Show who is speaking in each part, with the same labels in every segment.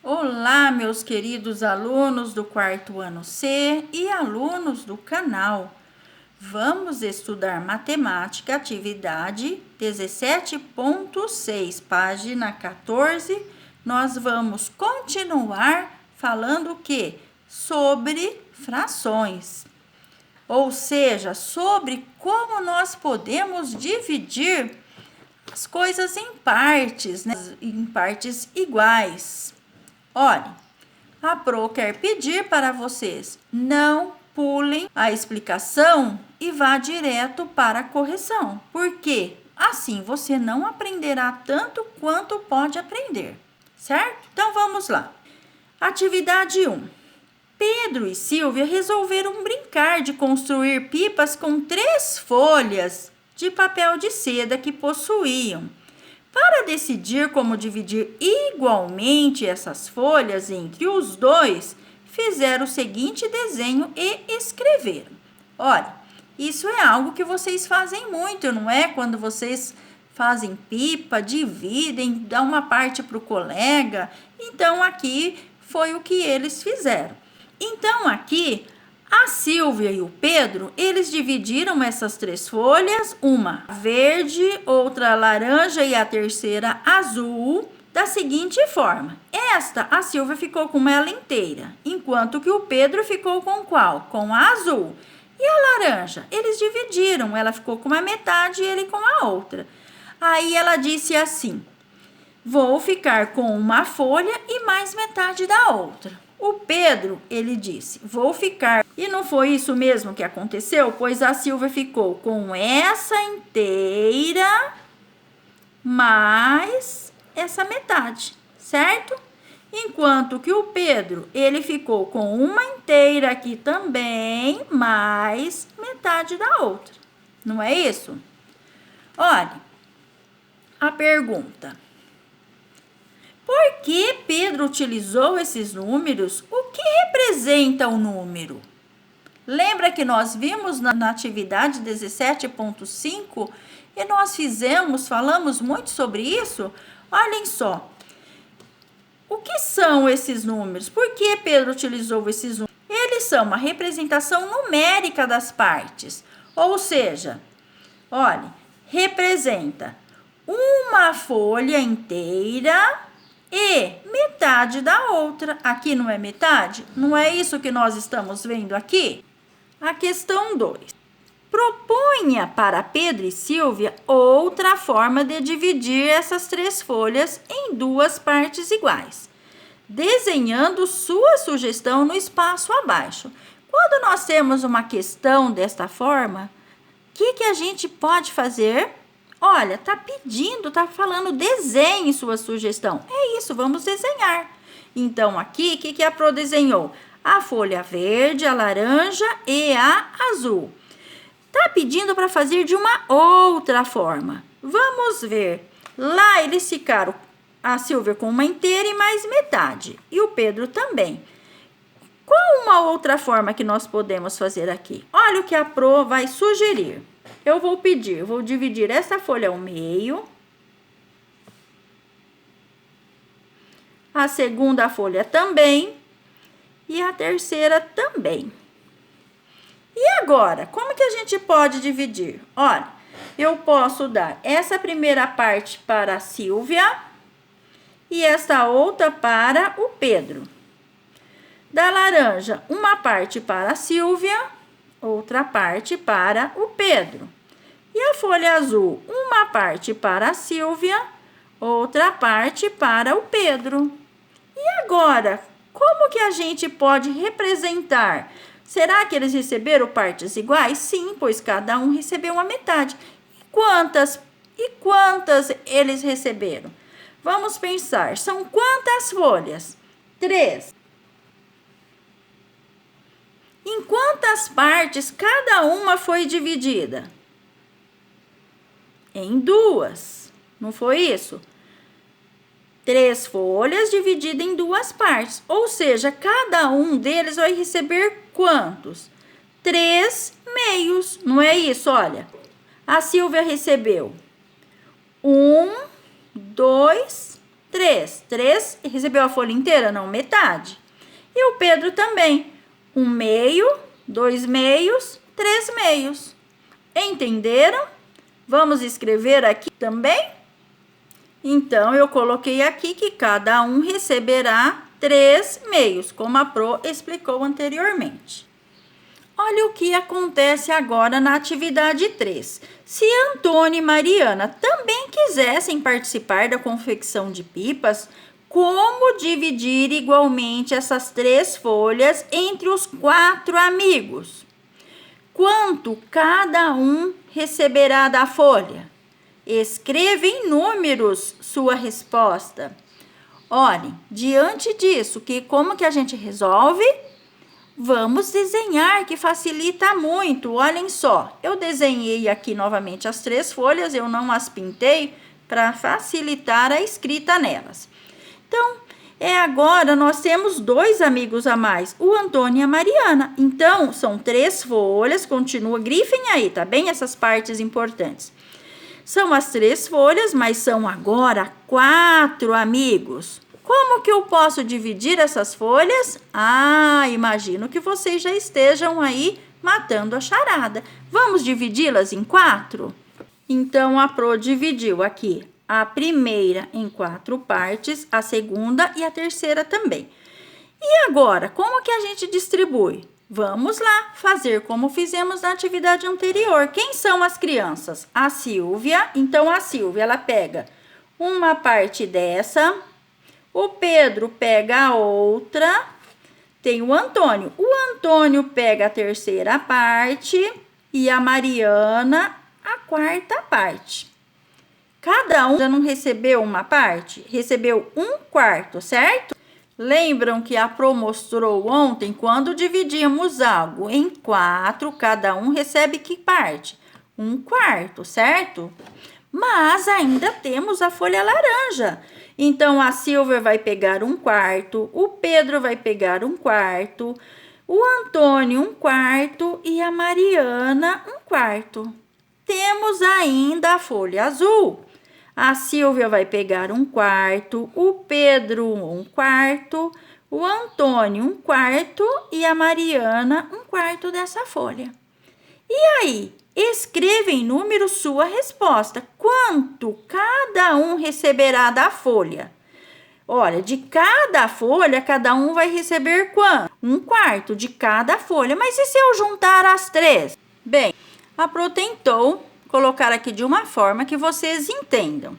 Speaker 1: Olá, meus queridos alunos do quarto ano C e alunos do canal. Vamos estudar matemática, atividade 17.6, página 14. Nós vamos continuar falando o quê? Sobre frações. Ou seja, sobre como nós podemos dividir as coisas em partes, né? Em partes iguais. Olha, a Pro quer pedir para vocês não pulem a explicação e vá direto para a correção. Por quê? Assim você não aprenderá tanto quanto pode aprender, certo? Então vamos lá. Atividade 1. Pedro e Silvia resolveram brincar de construir pipas com 3 folhas de papel de seda que possuíam. Para decidir como dividir igualmente essas folhas entre os dois, fizeram o seguinte desenho e escreveram. Olha, isso é algo que vocês fazem muito, não é? Quando vocês fazem pipa, dividem, dão uma parte para o colega. Então, aqui foi o que eles fizeram. Então, aqui, a Silvia e o Pedro, eles dividiram essas 3 folhas, uma verde, outra laranja e a terceira azul, da seguinte forma. A Silvia ficou com ela inteira, enquanto que o Pedro ficou com qual? Com a azul. E a laranja? Eles dividiram, ela ficou com uma metade e ele com a outra. Aí ela disse assim: vou ficar com uma folha e mais metade da outra. O Pedro, ele disse, vou ficar. E não foi isso mesmo que aconteceu? Pois a Silvia ficou com essa inteira mais essa metade, certo? Enquanto que o Pedro, ele ficou com uma inteira aqui também, mais metade da outra. Não é isso? Olha, a pergunta: por que Pedro utilizou esses números? O que representa o número? Lembra que nós vimos na atividade 17.5 e nós falamos muito sobre isso? Olhem só. O que são esses números? Por que Pedro utilizou esses números? Eles são uma representação numérica das partes. Ou seja, olhe, representa uma folha inteira e metade da outra. Aqui não é metade? Não é isso que nós estamos vendo aqui? A questão 2. Proponha para Pedro e Silvia outra forma de dividir essas 3 folhas em 2 partes iguais, desenhando sua sugestão no espaço abaixo. Quando nós temos uma questão desta forma, o que a gente pode fazer? Olha, tá pedindo, tá falando, desenhe sua sugestão. É isso, vamos desenhar. Então, aqui, o que a Pro desenhou? A folha verde, a laranja e a azul. Tá pedindo para fazer de uma outra forma. Vamos ver. Lá eles ficaram, a Silvia com uma inteira e mais metade. E o Pedro também. Qual uma outra forma que nós podemos fazer aqui? Olha o que a Pro vai sugerir. Eu vou dividir essa folha ao meio. A segunda folha também. E a terceira também. E agora, como que a gente pode dividir? Olha, eu posso dar essa primeira parte para a Silvia e esta outra para o Pedro. Da laranja, uma parte para a Silvia, outra parte para o Pedro. E a folha azul, uma parte para a Silvia, outra parte para o Pedro. E agora, como que a gente pode representar? Será que eles receberam partes iguais? Sim, pois cada um recebeu uma metade. E quantas eles receberam? Vamos pensar, são quantas folhas? 3. Em quantas partes cada uma foi dividida? Em 2. Não foi isso? 3 folhas divididas em 2 partes. Ou seja, cada um deles vai receber quantos? 3 meios. Não é isso? Olha, a Silvia recebeu 1, 2 3. 3 recebeu a folha inteira? Não, metade. E o Pedro também. 1/2, 2/2, 3/2. Entenderam? Vamos escrever aqui também? Então, eu coloquei aqui que cada um receberá 3/2, como a Pro explicou anteriormente. Olha o que acontece agora na atividade 3. Se Antônio e Mariana também quisessem participar da confecção de pipas, como dividir igualmente essas 3 folhas entre os 4 amigos? Quanto cada um receberá da folha? Escreva em números sua resposta. Olhem, diante disso, como que a gente resolve? Vamos desenhar, que facilita muito. Olhem só, eu desenhei aqui novamente as 3 folhas, eu não as pintei para facilitar a escrita nelas. Então, agora nós temos 2 amigos a mais, o Antônio e a Mariana. Então, são 3 folhas, continua, grifem aí, tá bem? Essas partes importantes. São as 3 folhas, mas são agora 4 amigos. Como que eu posso dividir essas folhas? Imagino que vocês já estejam aí matando a charada. Vamos dividi-las em 4? Então, a Pro dividiu aqui a primeira em 4 partes, a segunda e a terceira também. E agora, como que a gente distribui? Vamos lá fazer como fizemos na atividade anterior. Quem são as crianças? A Silvia. Então, a Silvia, ela pega uma parte dessa. O Pedro pega a outra. Tem o Antônio. O Antônio pega a terceira parte e a Mariana a quarta parte. Cada um já não recebeu uma parte? Recebeu 1/4, certo? Lembram que a Pro mostrou ontem, quando dividimos algo em 4, cada um recebe que parte? 1/4, certo? Mas ainda temos a folha laranja. Então, a Silvia vai pegar 1/4, o Pedro vai pegar 1/4, o Antônio 1/4 e a Mariana 1/4. Temos ainda a folha azul. A Silvia vai pegar 1/4, o Pedro 1/4, o Antônio 1/4 e a Mariana 1/4 dessa folha. E aí, escreva em número sua resposta. Quanto cada um receberá da folha? Olha, de cada folha, cada um vai receber quanto? 1/4 de cada folha. Mas e se eu juntar as 3? Bem, a Pro tentou colocar aqui de uma forma que vocês entendam.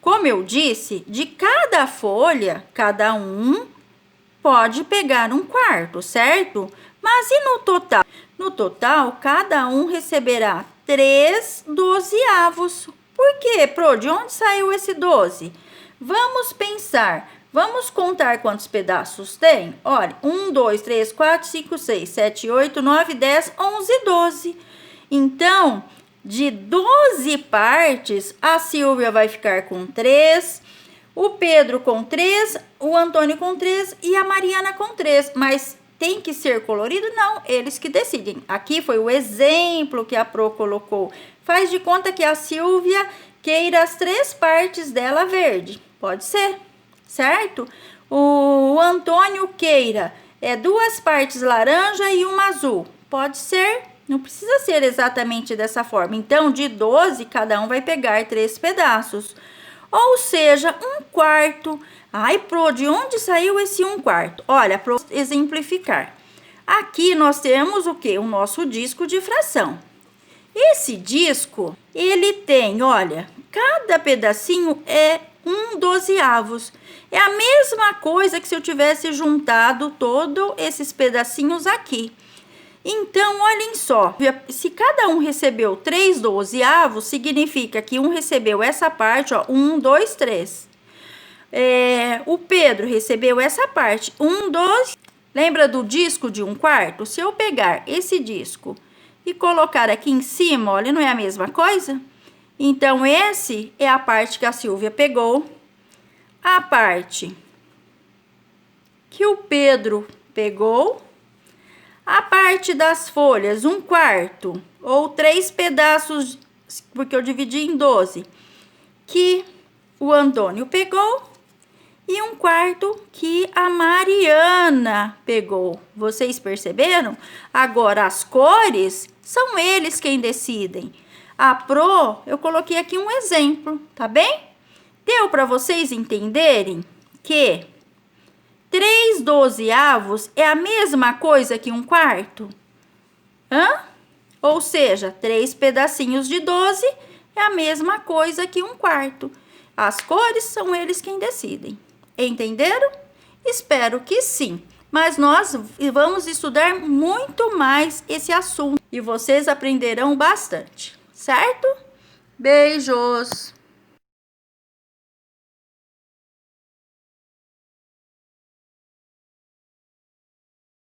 Speaker 1: Como eu disse, de cada folha, cada um pode pegar 1/4, certo? Mas e no total? No total, cada um receberá 3 dozeavos. Por quê, Pro? De onde saiu esse 12? Vamos pensar. Vamos contar quantos pedaços tem? Olha, 1, 2, 3, 4, 5, 6, 7, 8, 9, 10, 11, 12. Então, de 12 partes, a Silvia vai ficar com 3, o Pedro com 3, o Antônio com 3 e a Mariana com 3. Mas tem que ser colorido? Não, eles que decidem. Aqui foi o exemplo que a Pro colocou. Faz de conta que a Silvia queira as 3 partes dela verde. Pode ser, certo? O Antônio queira 2 partes laranja e uma azul. Pode ser. Não precisa ser exatamente dessa forma. Então, de 12, cada um vai pegar 3 pedaços. Ou seja, 1/4. Ai, Pro, de onde saiu esse 1/4? Olha, para exemplificar. Aqui nós temos o quê? O nosso disco de fração. Esse disco, ele tem, olha, cada pedacinho é 1 dozeavos. É a mesma coisa que se eu tivesse juntado todos esses pedacinhos aqui. Então, olhem só, se cada um recebeu 3 dozeavos, significa que um recebeu essa parte, ó, 1, 2, 3. O Pedro recebeu essa parte, 1, 2. Lembra do disco de 1/4? Se eu pegar esse disco e colocar aqui em cima, olha, não é a mesma coisa? Então, esse é a parte que a Silvia pegou, a parte que o Pedro pegou, a parte das folhas, 1/4 ou 3 pedaços, porque eu dividi em 12, que o Antônio pegou, e um quarto que a Mariana pegou. Vocês perceberam? Agora, as cores, são eles quem decidem. A Pro, eu coloquei aqui um exemplo, tá bem? Deu para vocês entenderem que 3/12 é a mesma coisa que um quarto? Ou seja, 3 pedacinhos de 12 é a mesma coisa que um quarto. As cores são eles quem decidem. Entenderam? Espero que sim. Mas nós vamos estudar muito mais esse assunto e vocês aprenderão bastante, certo? Beijos!